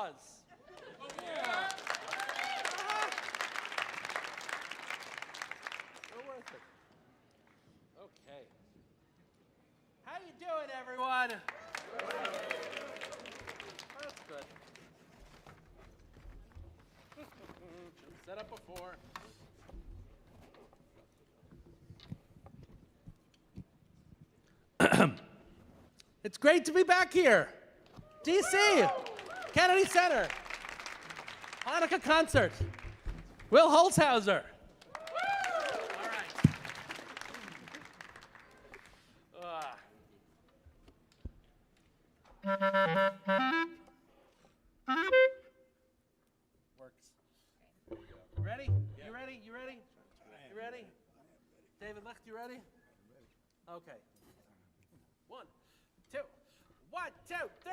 applause. Yeah. So worth it. Okay. How you doing, everyone? That's good. Should've set up before. It's great to be back here. DC, Kennedy Center, Hanukkah concert, Will Holshouser. All right. Works. You ready? You ready? You ready? You ready? David Licht, you ready? Okay. 1, 2, 1, 2, 3,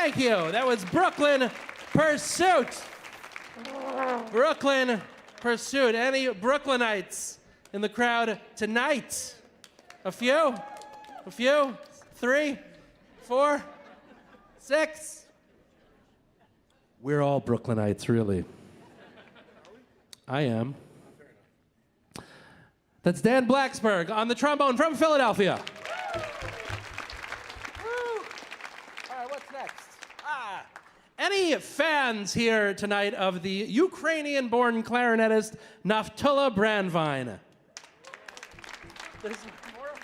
Thank you. That was Brooklyn Pursuit. Brooklyn Pursuit. Any Brooklynites in the crowd tonight? A few? A few? 3, 4, 6? We're all Brooklynites, really. I am. That's Dan Blacksberg on the trombone from Philadelphia. All right, what's next? Any fans here tonight of the Ukrainian-born clarinetist Naftula Brandvine? There's more of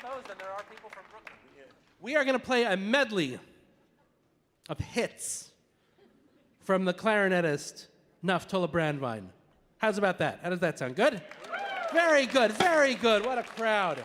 We are going to play a medley of hits from the clarinetist Naftali Brandwein. How's about that? How does that sound? Good? Very good, very good. What a crowd.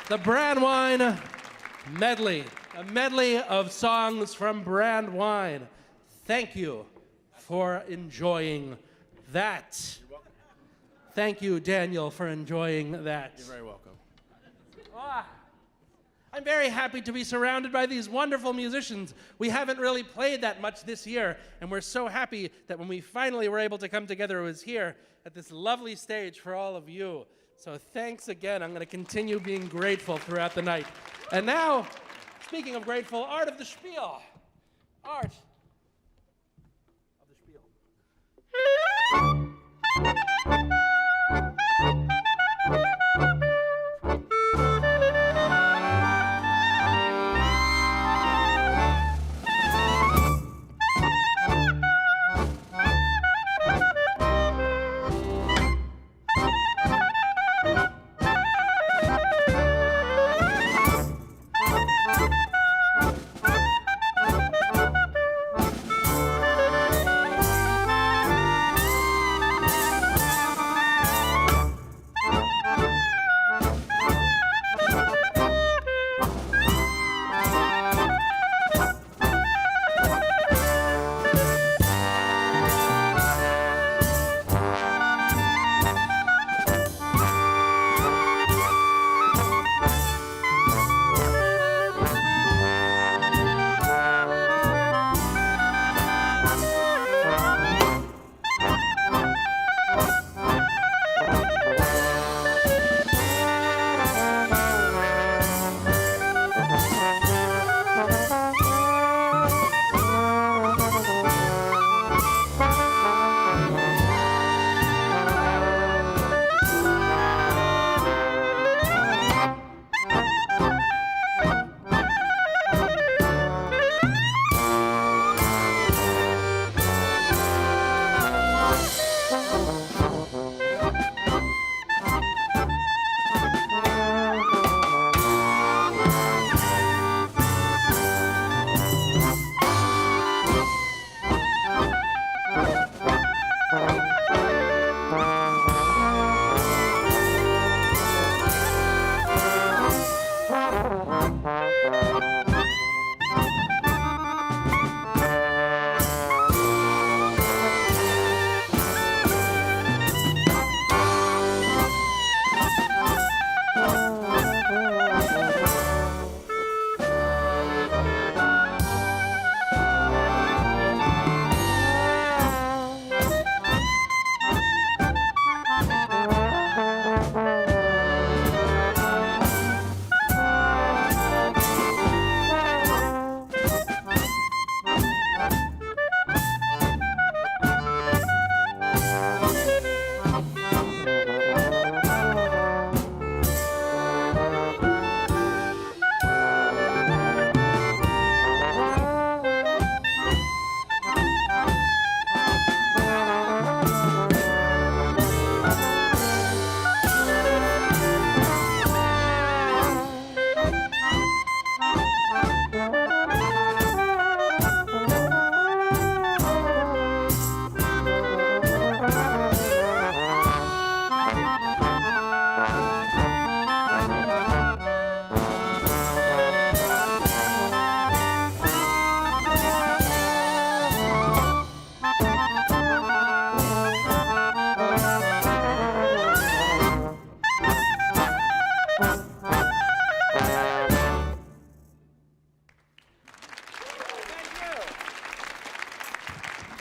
The Brandwein Medley, a medley of songs from Brandwein. Thank you for enjoying that. You're welcome. Thank you, Daniel, for enjoying that. You're very welcome. I'm very happy to be surrounded by these wonderful musicians. We haven't really played that much this year, and we're so happy that when we finally were able to come together, it was here at this lovely stage for all of you. So thanks again. I'm going to continue being grateful throughout the night. And now, speaking of grateful, art of the spiel. Art of the spiel.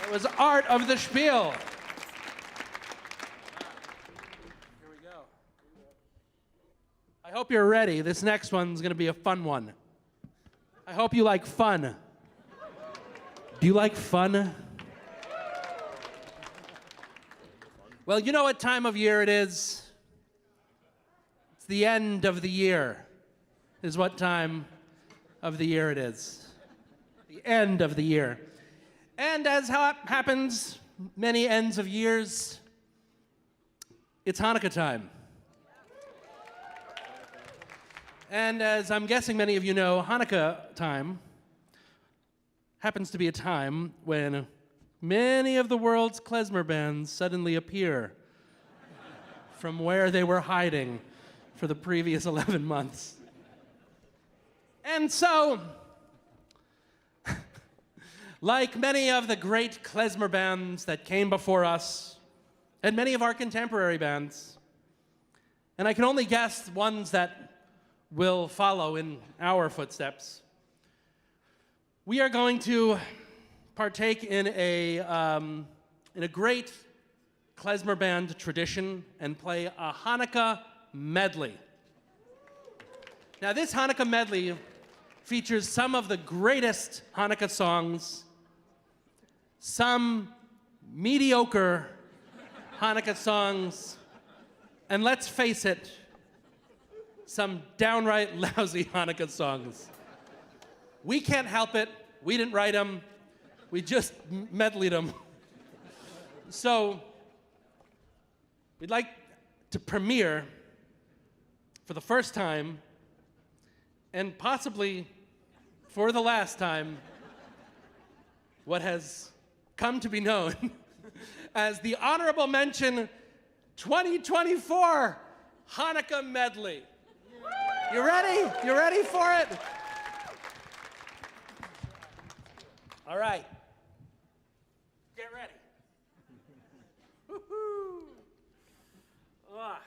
That was Art of the Spiel. Here we go. I hope you're ready. This next one's going to be a fun one. I hope you like fun. Do you like fun? Well, you know what time of year it is? It's the end of the year, is what time of the year it is. The end of the year. And as happens many ends of years, it's Hanukkah time. And as I'm guessing many of you know, Hanukkah time happens to be a time when many of the world's klezmer bands suddenly appear from where they were hiding for the previous 11 months. And so, like many of the great klezmer bands that came before us, and many of our contemporary bands, and I can only guess ones that will follow in our footsteps, we are going to partake in a great klezmer band tradition and play a Hanukkah medley. Now, this Hanukkah medley features some of the greatest Hanukkah songs, some mediocre Hanukkah songs, and let's face it, some downright lousy Hanukkah songs. We can't help it. We didn't write them. We just medleyed them. So we'd like to premiere for the first time, and possibly for the last time, what has come to be known as the Honorable Mention 2024 Hanukkah Medley. You ready? You ready for it? All right. Get ready. Woo-hoo. Ah.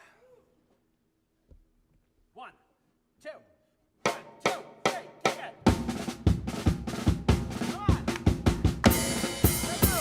1, 2. 1, 2, 3, kick it. Come on. Let's go.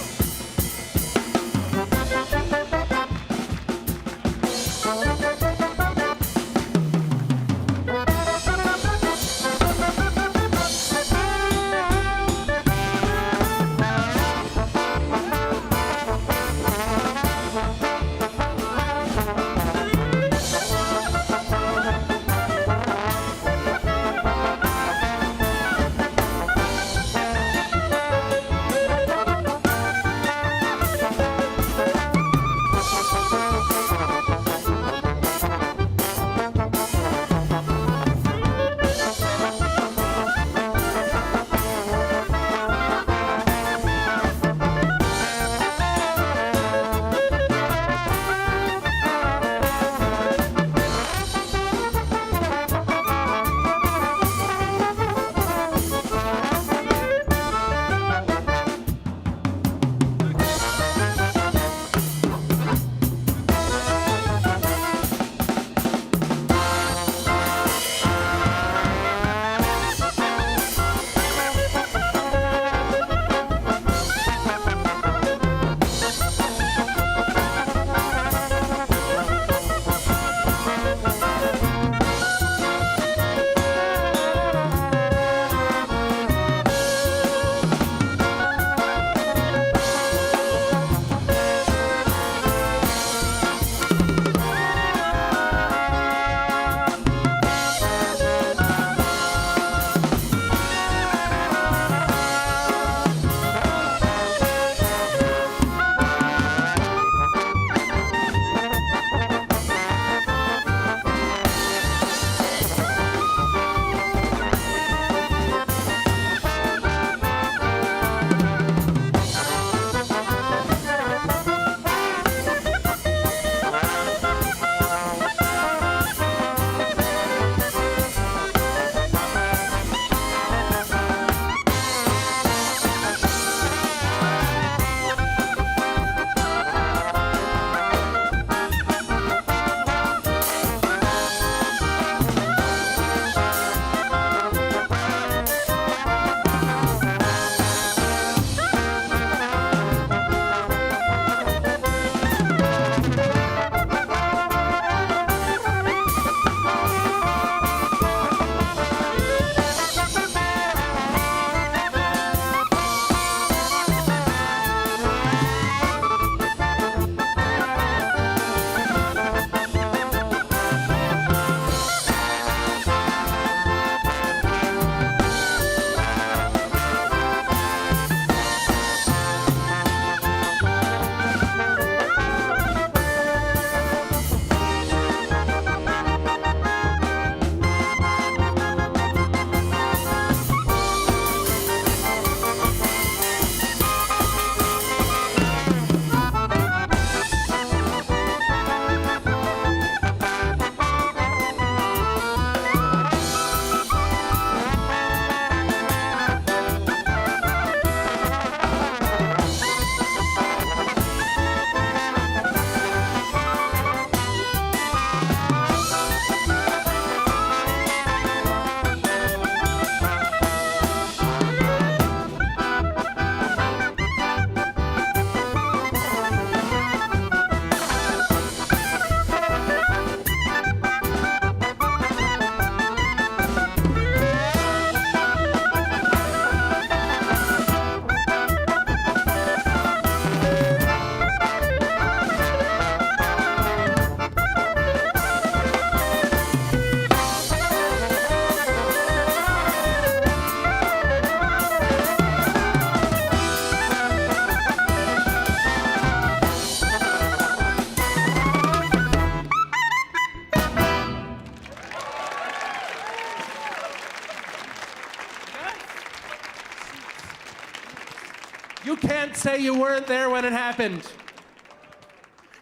You can't say you weren't there when it happened.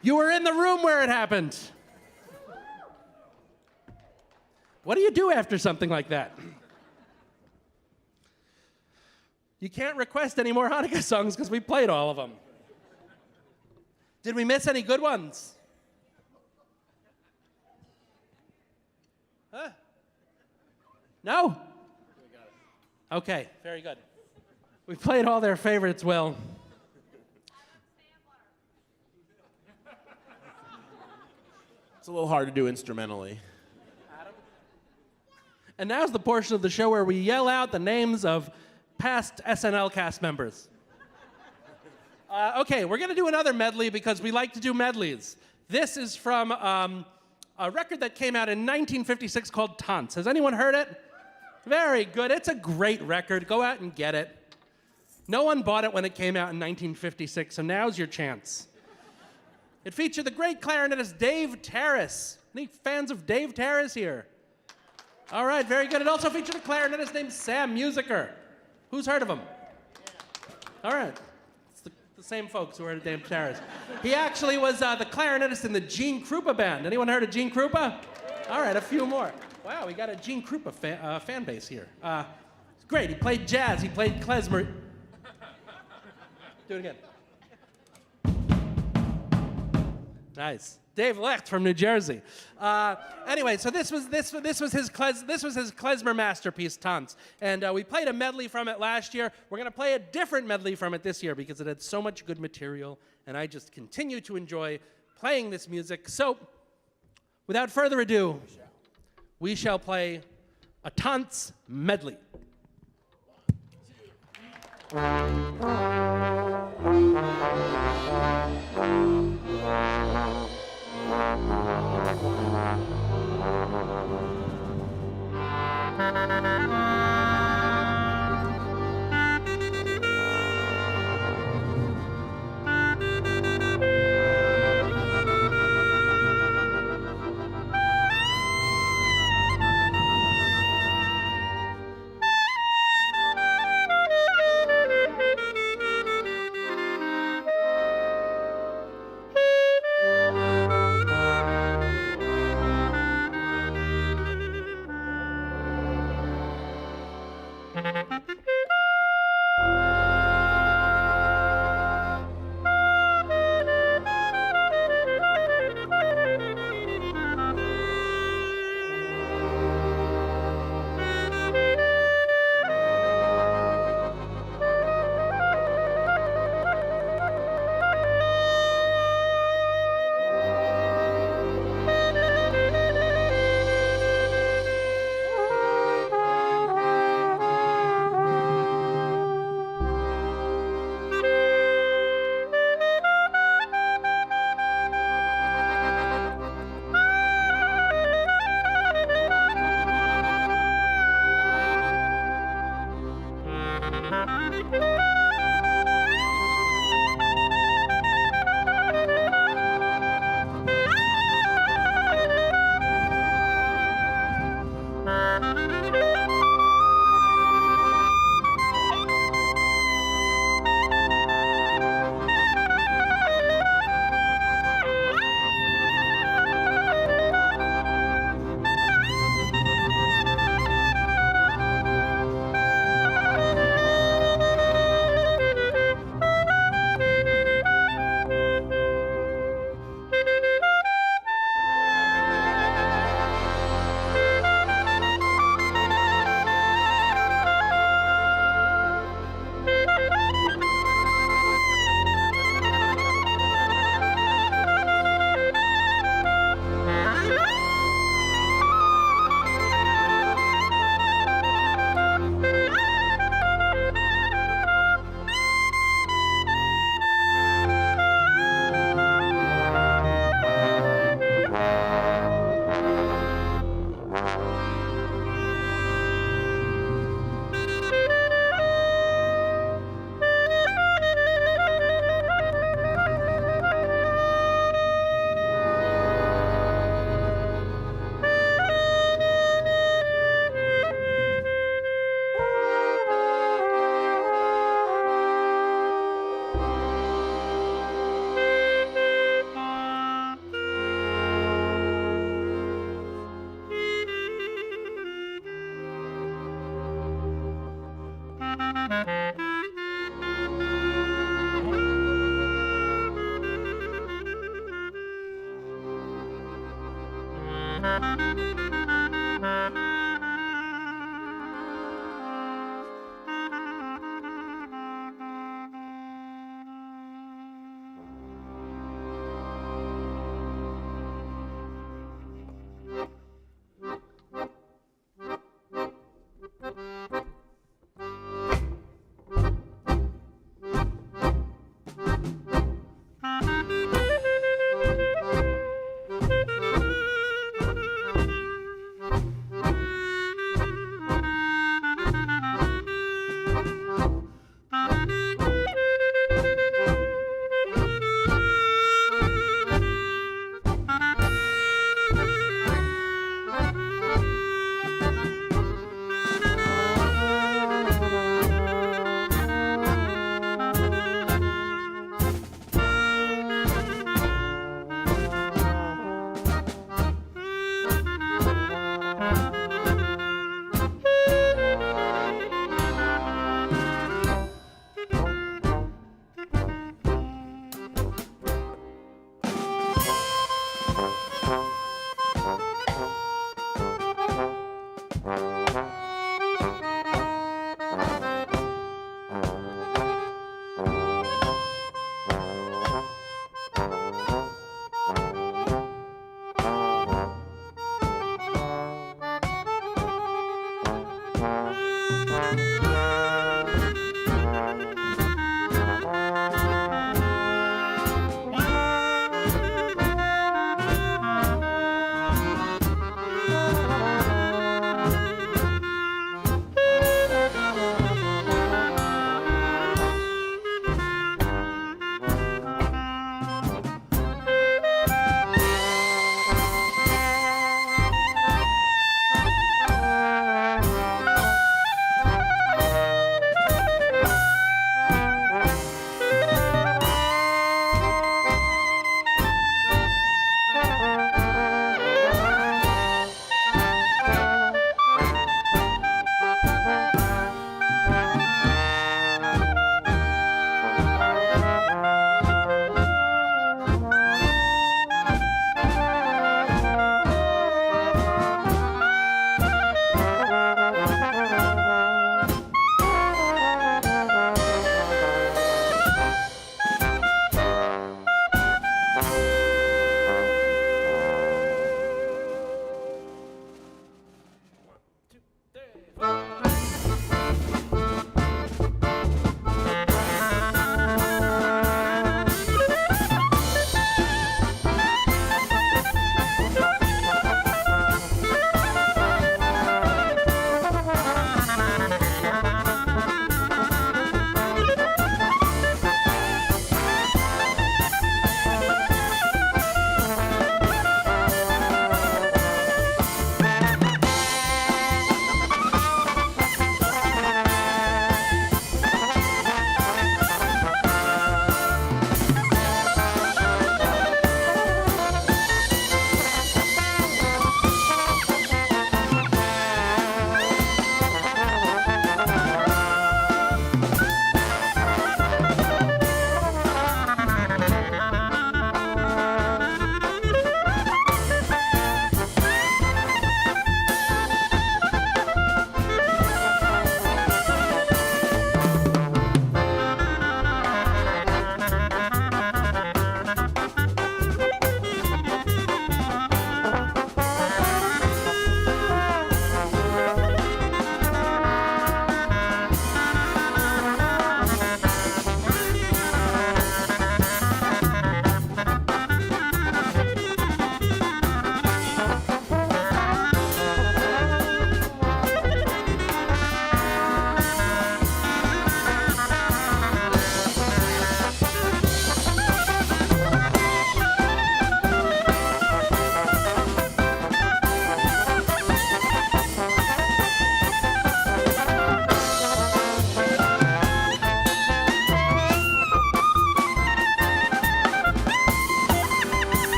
You were in the room where it happened. What do you do after something like that? You can't request any more Hanukkah songs because we played all of them. Did we miss any good ones? Huh? No? Okay, very good. We played all their favorites, Will. It's a little hard to do instrumentally. And now's the portion of the show where we yell out the names of past SNL cast members. Okay, we're going to do another medley because we like to do medleys. This is from a record that came out in 1956 called Tanz. Has anyone heard it? Very good. It's a great record. Go out and get it. No one bought it when it came out in 1956, so now's your chance. It featured the great clarinetist Dave Terrace. Any fans of Dave Terrace here? All right, very good. It also featured a clarinetist named Sam Musiker. Who's heard of him? All right. It's the same folks who heard of Dave Terrace. He actually was the clarinetist in the Gene Krupa band. Anyone heard of Gene Krupa? All right, a few more. Wow, we got a Gene Krupa fan base here. It's great. He played jazz. He played Klezmer. Do it again. Nice. Dave Licht from New Jersey. Anyway, so this was his Klezmer masterpiece, Tanz, and we played a medley from it last year. We're going to play a different medley from it this year because it had so much good material, and I just continue to enjoy playing this music. So, without further ado, we shall play a Tanz medley.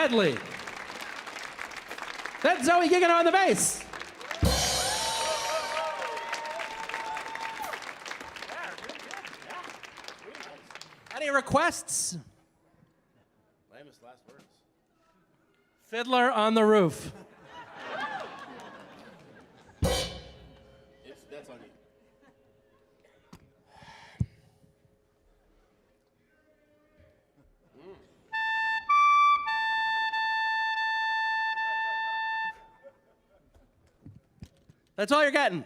medley. That's Zoe Guigueno on the bass. Any requests? Famous last words. Fiddler on the Roof. That's on you. That's all you're getting.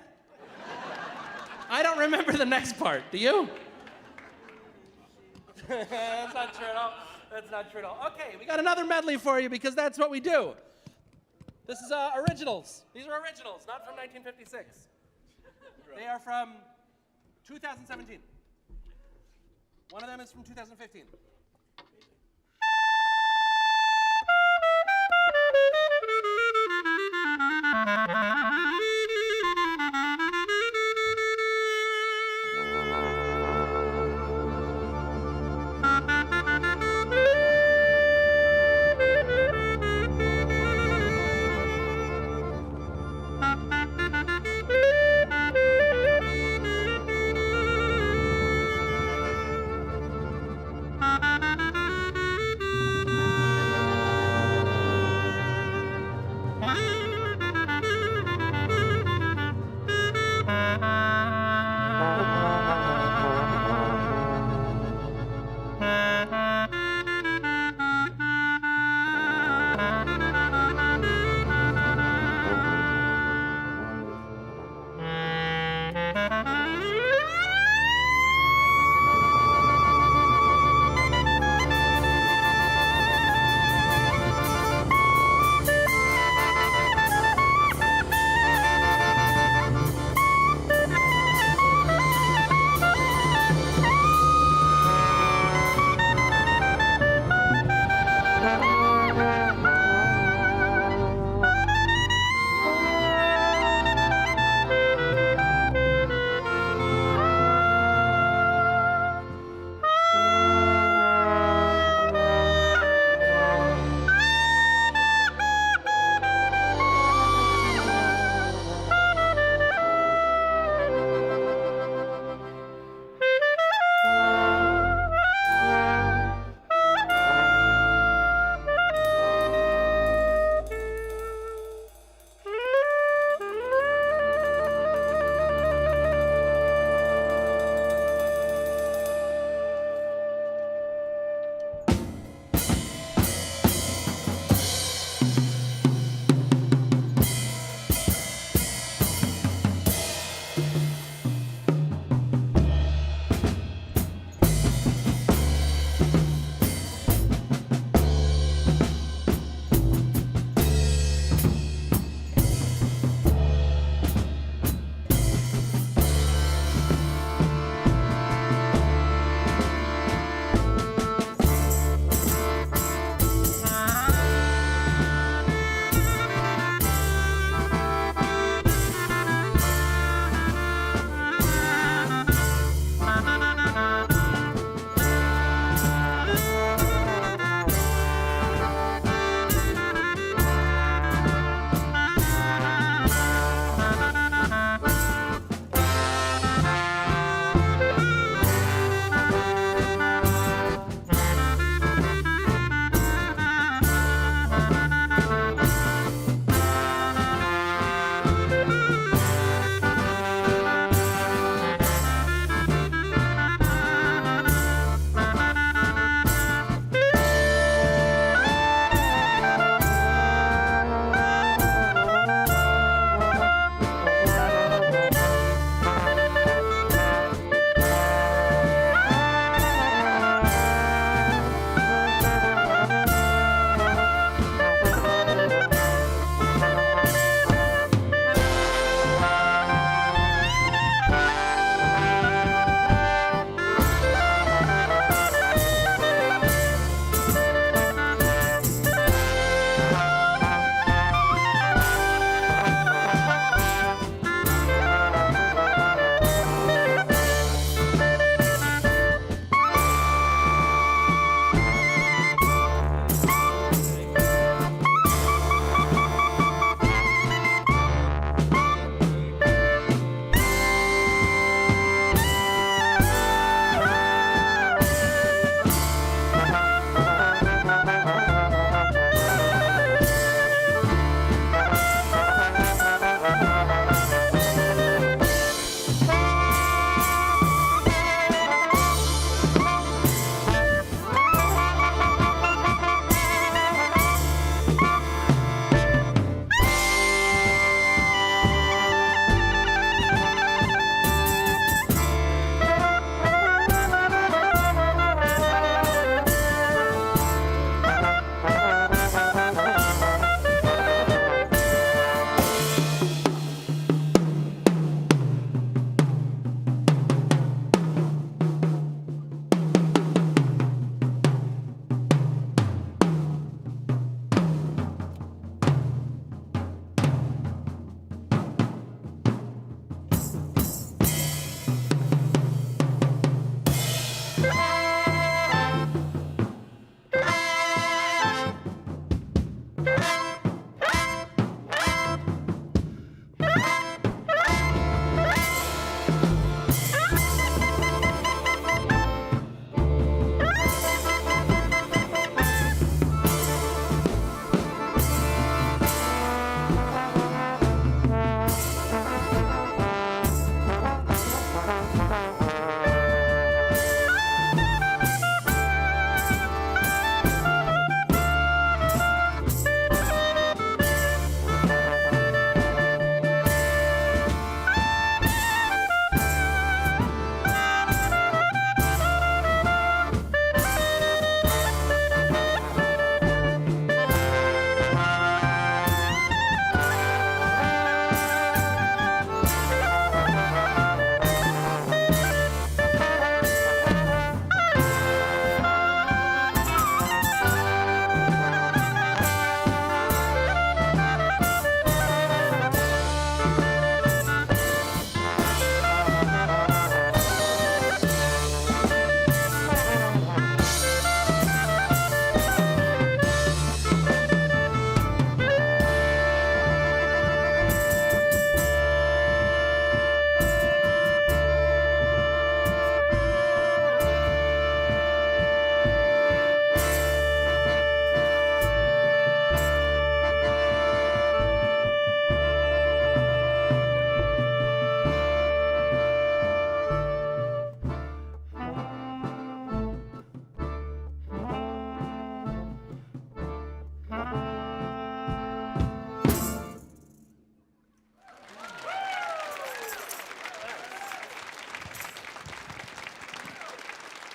I don't remember the next part. Do you? That's not true at all. That's not true at all. Okay, we got another medley for you because that's what we do. This is originals. These are originals, not from 1956. They are from 2017. One of them is from 2015.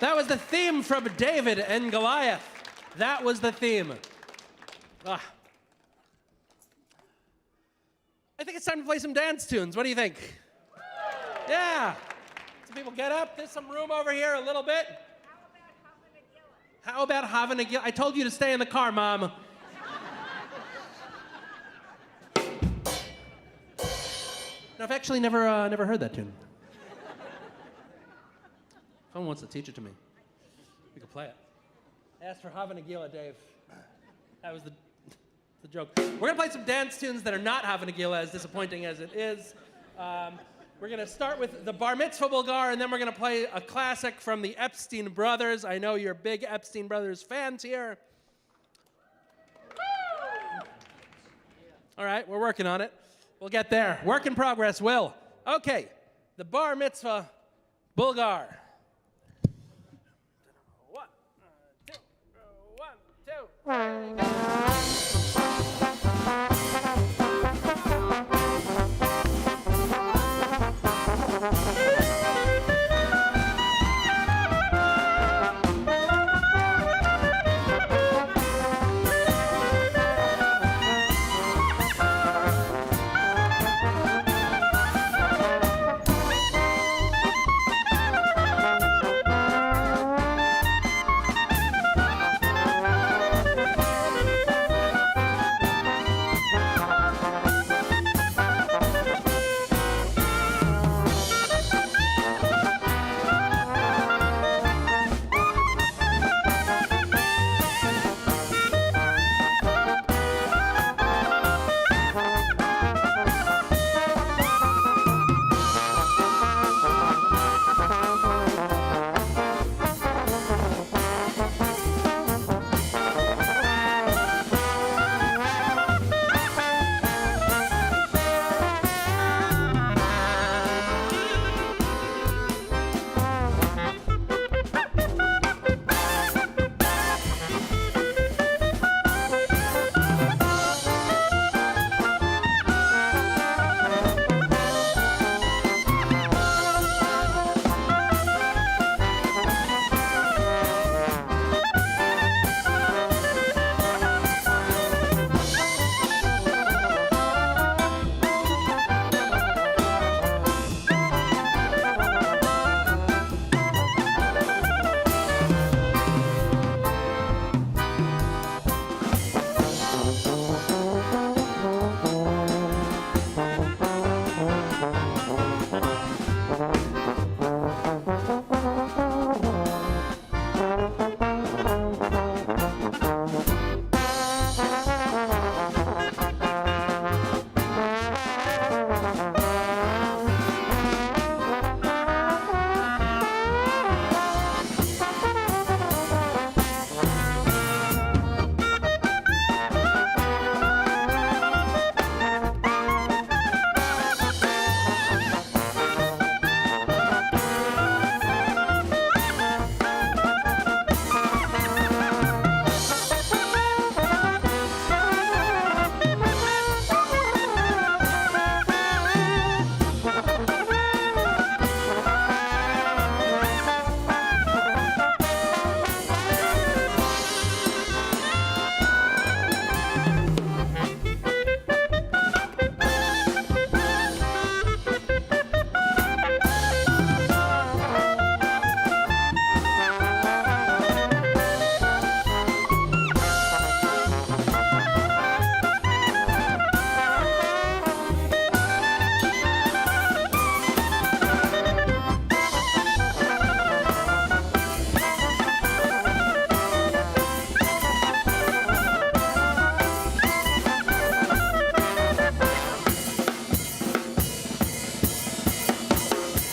That was the theme from David and Goliath. That was the theme. Ah. I think it's time to play some dance tunes. What do you think? Yeah. Some people get up. There's some room over here a little bit. How about having a Gila? I told you to stay in the car, Mom. No, I've actually never heard that tune. Someone wants to teach it to me. We could play it. Ask for Havana Gila, Dave. That was the joke. We're gonna play some dance tunes that are not Havana Gila, as disappointing as it is. We're gonna start with the Bar Mitzvah Bulgar, and then we're gonna play a classic from the Epstein Brothers. I know you're big Epstein Brothers fans here. All right, we're working on it. We'll get there. Work in progress, Will. Okay, the Bar Mitzvah Bulgar. One, two.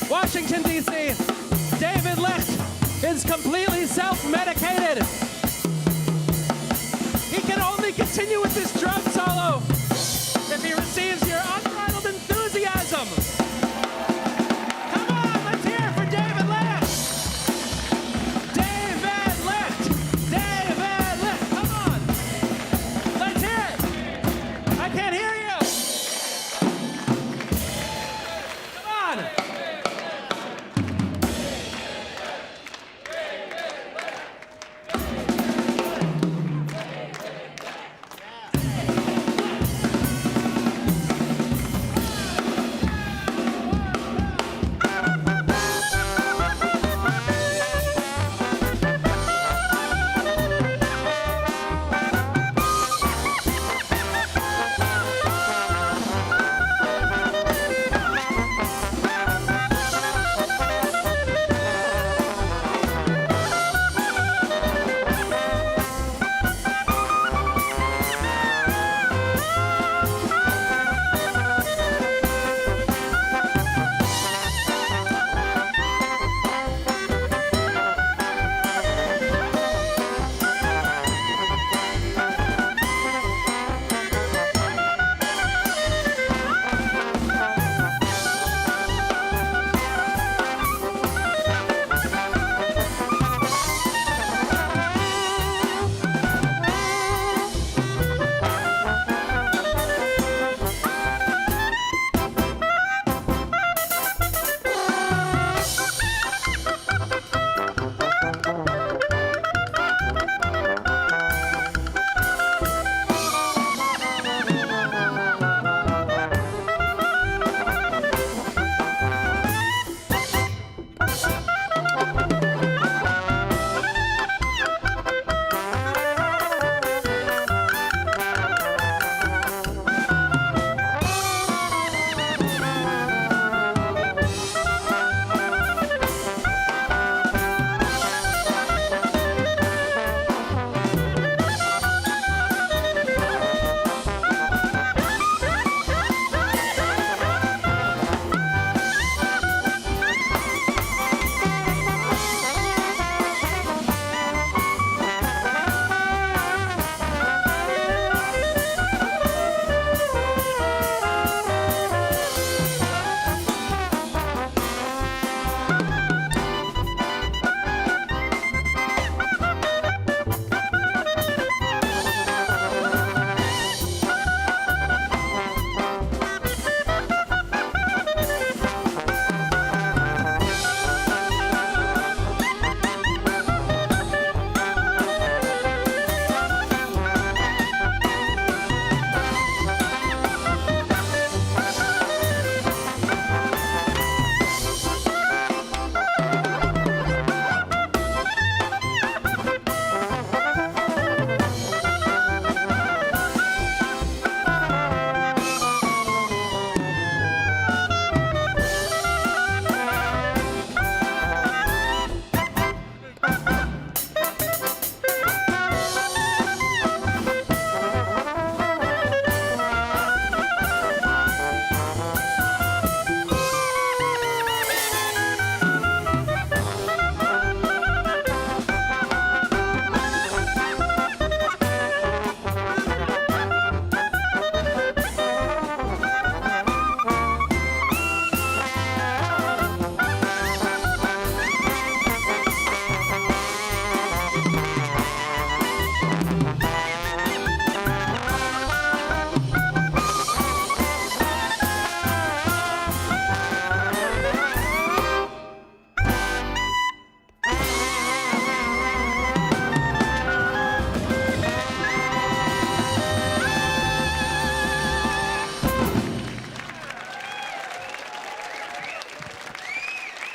Washington, D.C., David Licht is completely self-medicated. He can only continue with this drum solo if he receives your unbridled enthusiasm. Come on, let's hear it for David Licht. David Licht. David Licht. Come on. Let's hear it. I can't hear you. Come on.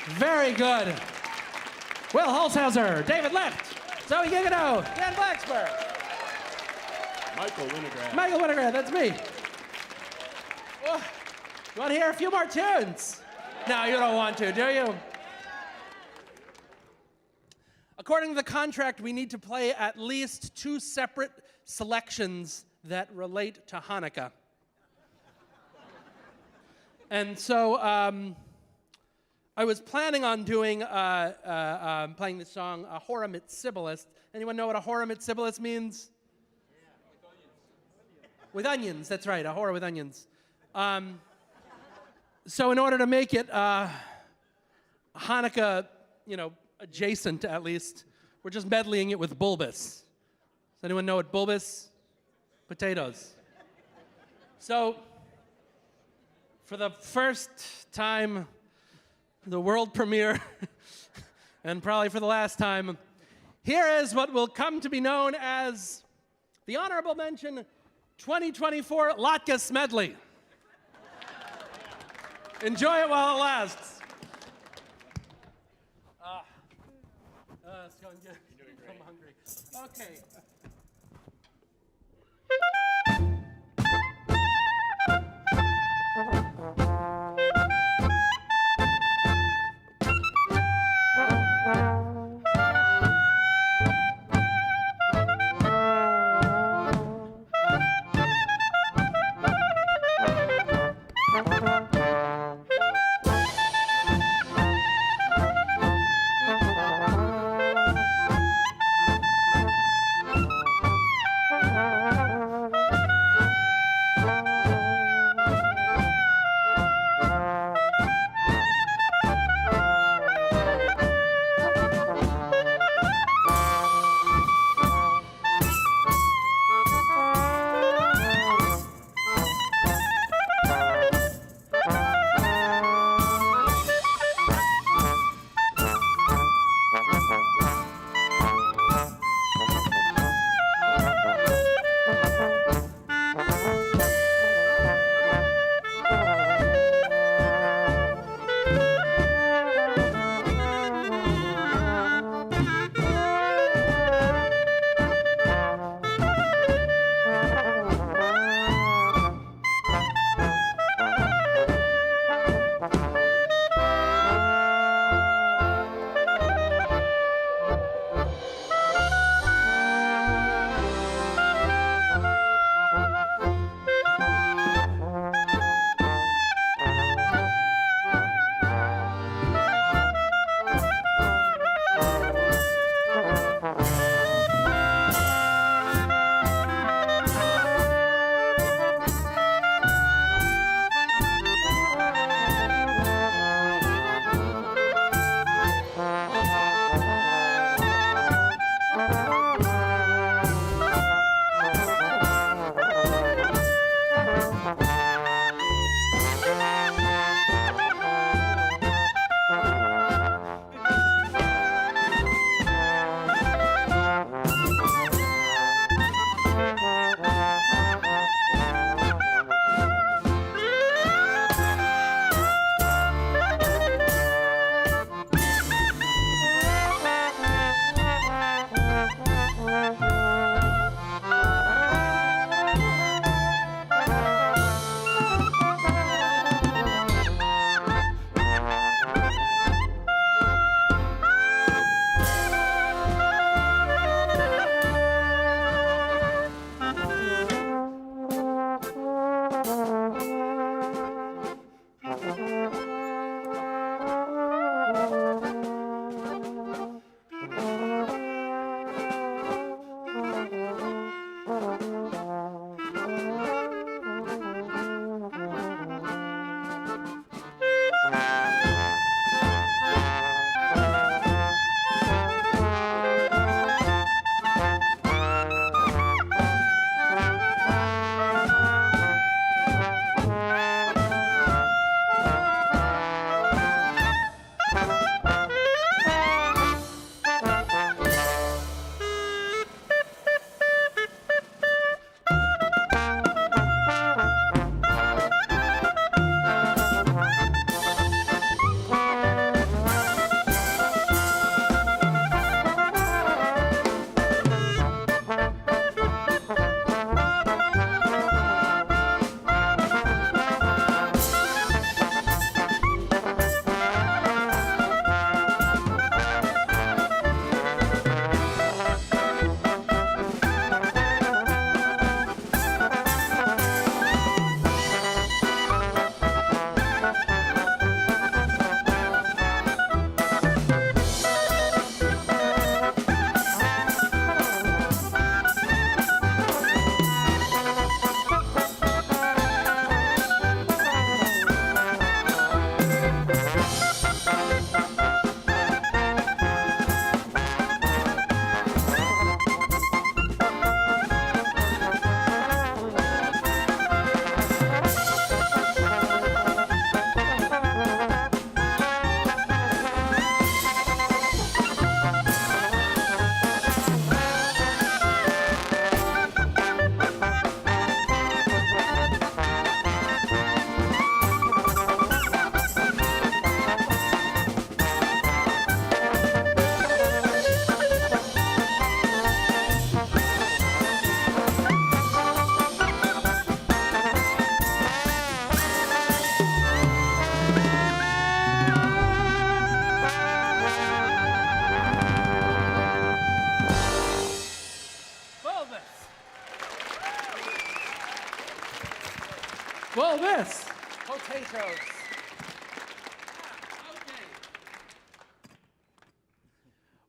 Very good. Will Holshouser, David Licht, Zoe Guigueno, Dan Blacksberg. Michael Winograd. Michael Winograd, that's me. Oh, you want to hear a few more tunes? No, you don't want to, do you? According to the contract, we need to play at least 2 separate selections that relate to Hanukkah. And so I was planning on doing, playing the song Hora mit Sibboleth. Anyone know what a Hora mit Sibboleth means? With onions, that's right, a Hora with onions. So in order to make it Hanukkah, adjacent at least, we're just medleying it with bulbous. Does anyone know what bulbous? Potatoes. So, for the first time, the world premiere, and probably for the last time, here is what will come to be known as the Honorable Mention 2024 Latkes Medley. Enjoy it while it lasts. It's going good. You're doing great. I'm hungry. Okay.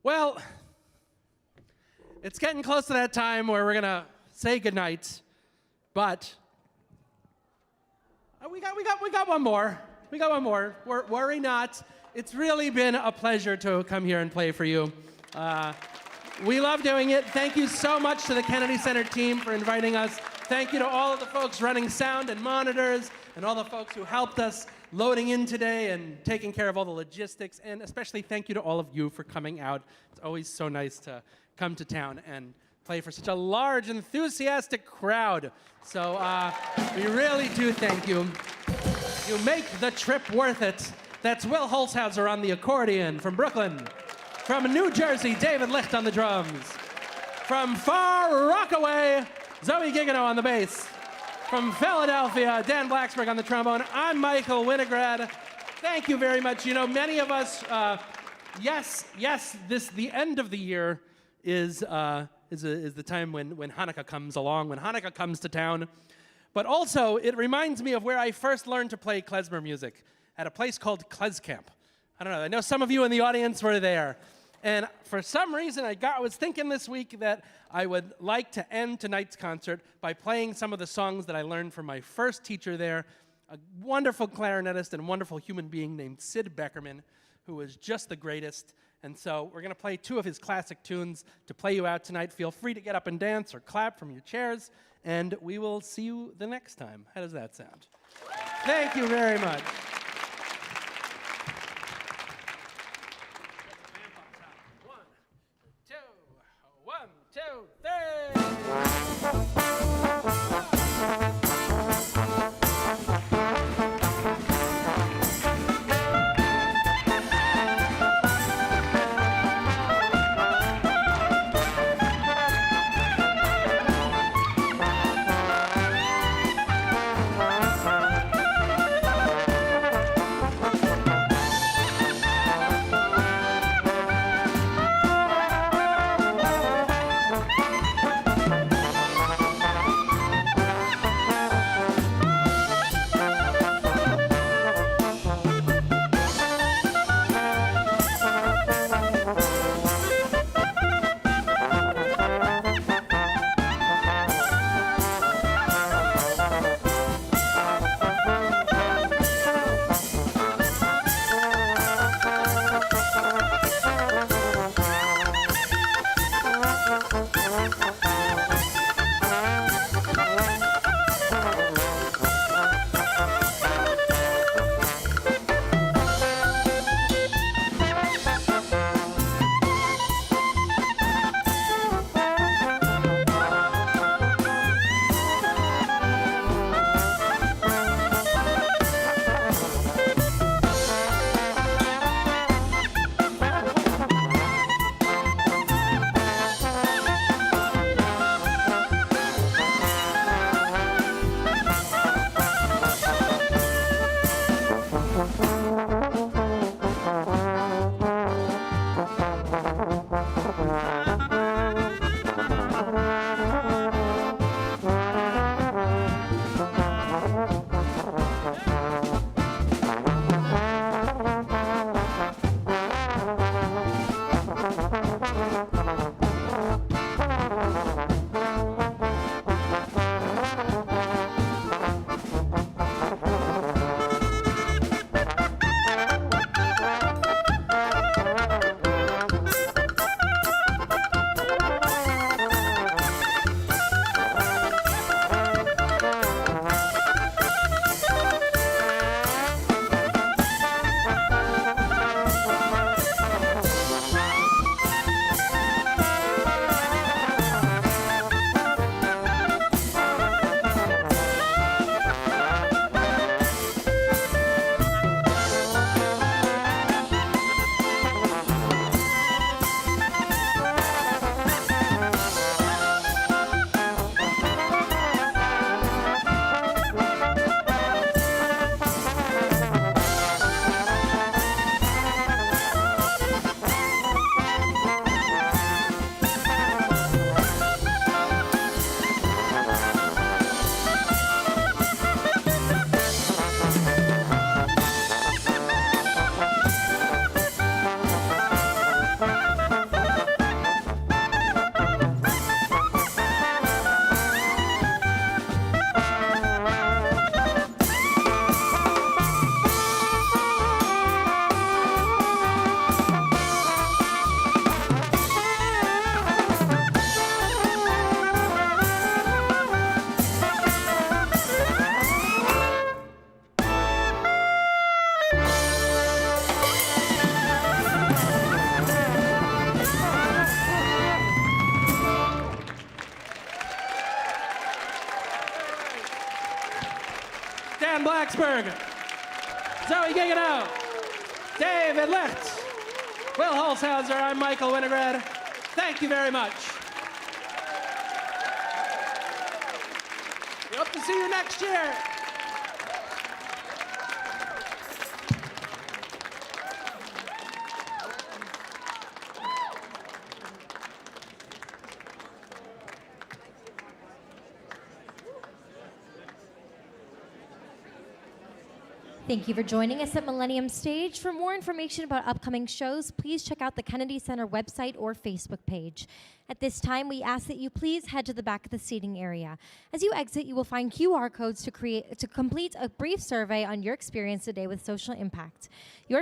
Well, it's getting close to that time where we're going to say goodnight, but we got one more. We got one more. Worry not. It's really been a pleasure to come here and play for you. We love doing it. Thank you so much to the Kennedy Center team for inviting us. Thank you to all of the folks running sound and monitors and all the folks who helped us loading in today and taking care of all the logistics. And especially thank you to all of you for coming out. It's always so nice to come to town and play for such a large, enthusiastic crowd. So we really do thank you. You make the trip worth it. That's Will Holshouser on the accordion from Brooklyn. From New Jersey, David Licht on the drums. From Far Rockaway, Zoe Guigueno on the bass. From Philadelphia, Dan Blacksberg on the trombone. I'm Michael Winograd. Thank you very much. You know, many of us, the end of the year is the time when Hanukkah comes along, when Hanukkah comes to town. But also, it reminds me of where I first learned to play klezmer music at a place called Klezcamp. I don't know, I know some of you in the audience were there. And for some reason, I was thinking this week that I would like to end tonight's concert by playing some of the songs that I learned from my first teacher there, a wonderful clarinetist and wonderful human being named Sid Beckerman, who was just the greatest. And so we're going to play 2 of his classic tunes to play you out tonight. Feel free to get up and dance or clap from your chairs, and we will see you the next time. How does that sound? Thank you very much. One, two, three. Blacksberg, Zoe Guigueno, David Licht, Will Holshouser, I'm Michael Winograd. Thank you very much. We hope to see you next year. Thank you for joining us at Millennium Stage. For more information about upcoming shows, please check out the Kennedy Center website or Facebook page. At this time, we ask that you please head to the back of the seating area. As you exit, you will find QR codes to complete a brief survey on your experience today with Social Impact. Your